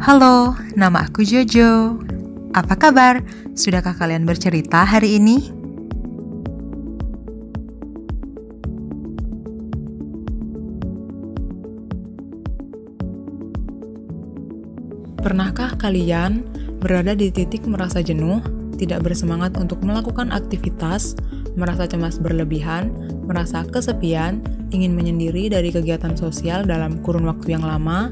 Halo, nama aku Jojo. Apa kabar? Sudahkah kalian bercerita hari ini? Pernahkah kalian berada di titik merasa jenuh, tidak bersemangat untuk melakukan aktivitas, merasa cemas berlebihan, merasa kesepian, ingin menyendiri dari kegiatan sosial dalam kurun waktu yang lama,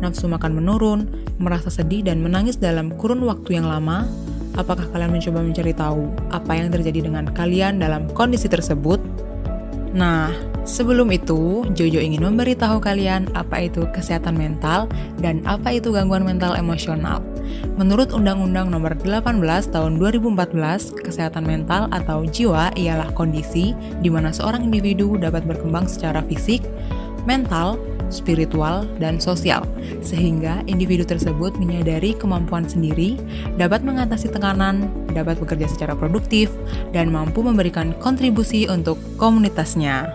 nafsu makan menurun, merasa sedih dan menangis dalam kurun waktu yang lama? Apakah kalian mencoba mencari tahu apa yang terjadi dengan kalian dalam kondisi tersebut? Nah, sebelum itu, Jojo ingin memberitahu kalian apa itu kesehatan mental dan apa itu gangguan mental emosional. Menurut Undang-Undang Nomor 18 Tahun 2014, kesehatan mental atau jiwa ialah kondisi di mana seorang individu dapat berkembang secara fisik, mental, spiritual, dan sosial, sehingga individu tersebut menyadari kemampuan sendiri, dapat mengatasi tekanan, dapat bekerja secara produktif, dan mampu memberikan kontribusi untuk komunitasnya.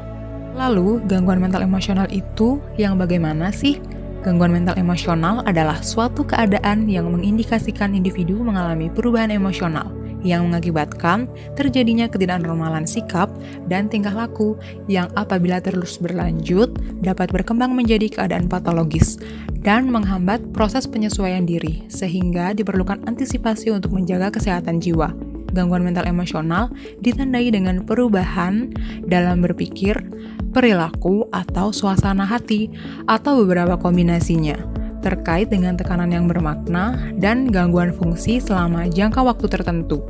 Lalu, gangguan mental emosional itu yang bagaimana sih? Gangguan mental emosional adalah suatu keadaan yang mengindikasikan individu mengalami perubahan emosional yang mengakibatkan terjadinya ketidaknormalan sikap dan tingkah laku yang apabila terus berlanjut dapat berkembang menjadi keadaan patologis dan menghambat proses penyesuaian diri, sehingga diperlukan antisipasi untuk menjaga kesehatan jiwa. Gangguan mental emosional ditandai dengan perubahan dalam berpikir, perilaku, atau suasana hati, atau beberapa kombinasinya, terkait dengan tekanan yang bermakna dan gangguan fungsi selama jangka waktu tertentu.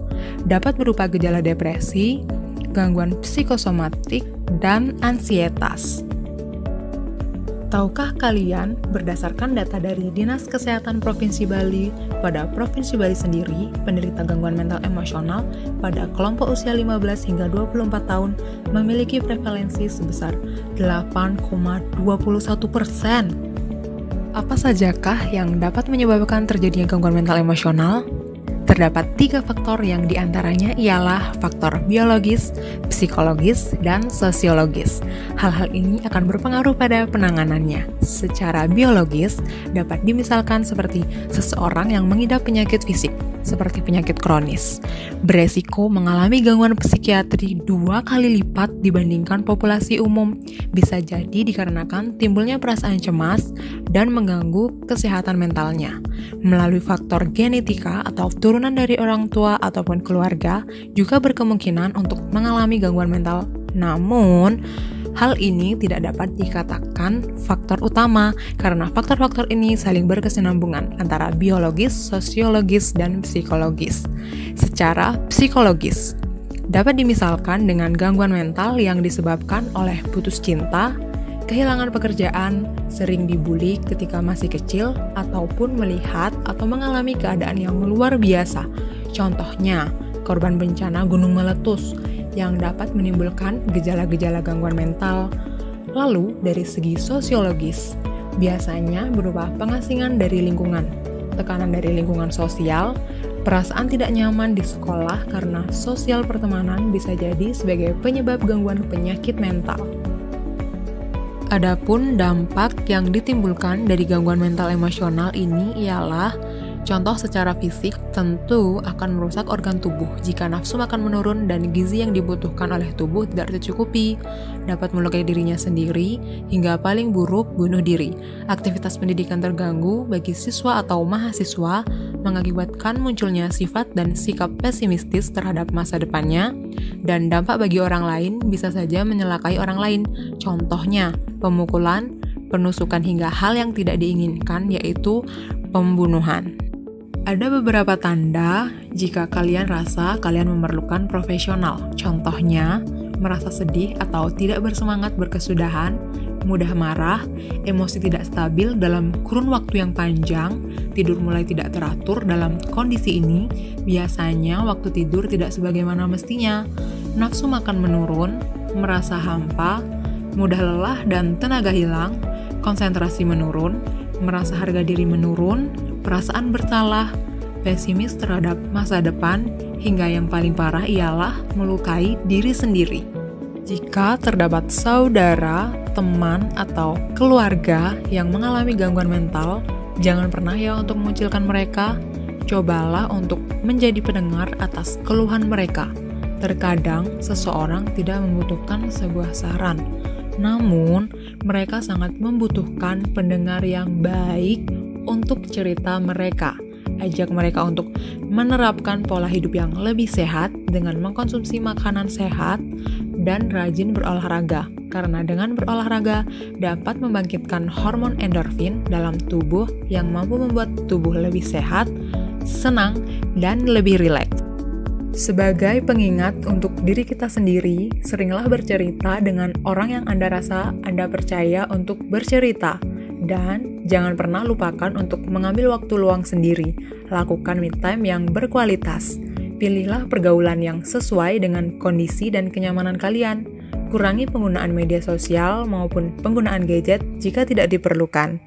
Dapat berupa gejala depresi, gangguan psikosomatik, dan ansietas. Tahukah kalian, berdasarkan data dari Dinas Kesehatan Provinsi Bali, pada Provinsi Bali sendiri, penderita gangguan mental emosional pada kelompok usia 15 hingga 24 tahun memiliki prevalensi sebesar 8,21%. Apa sajakah yang dapat menyebabkan terjadinya gangguan mental emosional? Terdapat 3 faktor yang diantaranya ialah faktor biologis, psikologis, dan sosiologis. Hal-hal ini akan berpengaruh pada penanganannya. Secara biologis, dapat dimisalkan seperti seseorang yang mengidap penyakit fisik, seperti penyakit kronis, beresiko mengalami gangguan psikiatri 2 kali lipat dibandingkan populasi umum. Bisa jadi dikarenakan timbulnya perasaan cemas dan mengganggu kesehatan mentalnya. Melalui faktor genetika atau turunan dari orang tua ataupun keluarga juga berkemungkinan untuk mengalami gangguan mental. Namun, hal ini tidak dapat dikatakan faktor utama karena faktor-faktor ini saling berkesinambungan antara biologis, sosiologis, dan psikologis. Secara psikologis, dapat dimisalkan dengan gangguan mental yang disebabkan oleh putus cinta, kehilangan pekerjaan, sering dibully ketika masih kecil, ataupun melihat atau mengalami keadaan yang luar biasa. Contohnya, korban bencana gunung meletus yang dapat menimbulkan gejala-gejala gangguan mental. Lalu, dari segi sosiologis, biasanya berupa pengasingan dari lingkungan, tekanan dari lingkungan sosial, perasaan tidak nyaman di sekolah karena sosial pertemanan bisa jadi sebagai penyebab gangguan penyakit mental. Adapun dampak yang ditimbulkan dari gangguan mental emosional ini ialah contoh secara fisik tentu akan merusak organ tubuh jika nafsu makan menurun dan gizi yang dibutuhkan oleh tubuh tidak tercukupi, dapat melukai dirinya sendiri, hingga paling buruk bunuh diri. Aktivitas pendidikan terganggu bagi siswa atau mahasiswa mengakibatkan munculnya sifat dan sikap pesimistis terhadap masa depannya, dan dampak bagi orang lain bisa saja menyelakai orang lain. Contohnya, pemukulan, penusukan hingga hal yang tidak diinginkan yaitu pembunuhan. Ada beberapa tanda jika kalian rasa kalian memerlukan profesional. Contohnya, merasa sedih atau tidak bersemangat berkesudahan, mudah marah, emosi tidak stabil dalam kurun waktu yang panjang, tidur mulai tidak teratur. Dalam kondisi ini, biasanya waktu tidur tidak sebagaimana mestinya, nafsu makan menurun, merasa hampa, mudah lelah dan tenaga hilang, konsentrasi menurun, merasa harga diri menurun, perasaan bersalah, pesimis terhadap masa depan, hingga yang paling parah ialah melukai diri sendiri. Jika terdapat saudara, teman, atau keluarga yang mengalami gangguan mental, Jangan pernah ya untuk mengucilkan mereka. Cobalah untuk menjadi pendengar atas keluhan mereka. Terkadang seseorang tidak membutuhkan sebuah saran, namun mereka sangat membutuhkan pendengar yang baik untuk cerita mereka. Ajak mereka untuk menerapkan pola hidup yang lebih sehat dengan mengkonsumsi makanan sehat dan rajin berolahraga. Karena dengan berolahraga dapat membangkitkan hormon endorfin dalam tubuh yang mampu membuat tubuh lebih sehat, senang, dan lebih rileks. Sebagai pengingat untuk diri kita sendiri, seringlah bercerita dengan orang yang Anda rasa Anda percaya untuk bercerita. Dan jangan pernah lupakan untuk mengambil waktu luang sendiri. Lakukan me time yang berkualitas. Pilihlah pergaulan yang sesuai dengan kondisi dan kenyamanan kalian. Kurangi penggunaan media sosial maupun penggunaan gadget jika tidak diperlukan.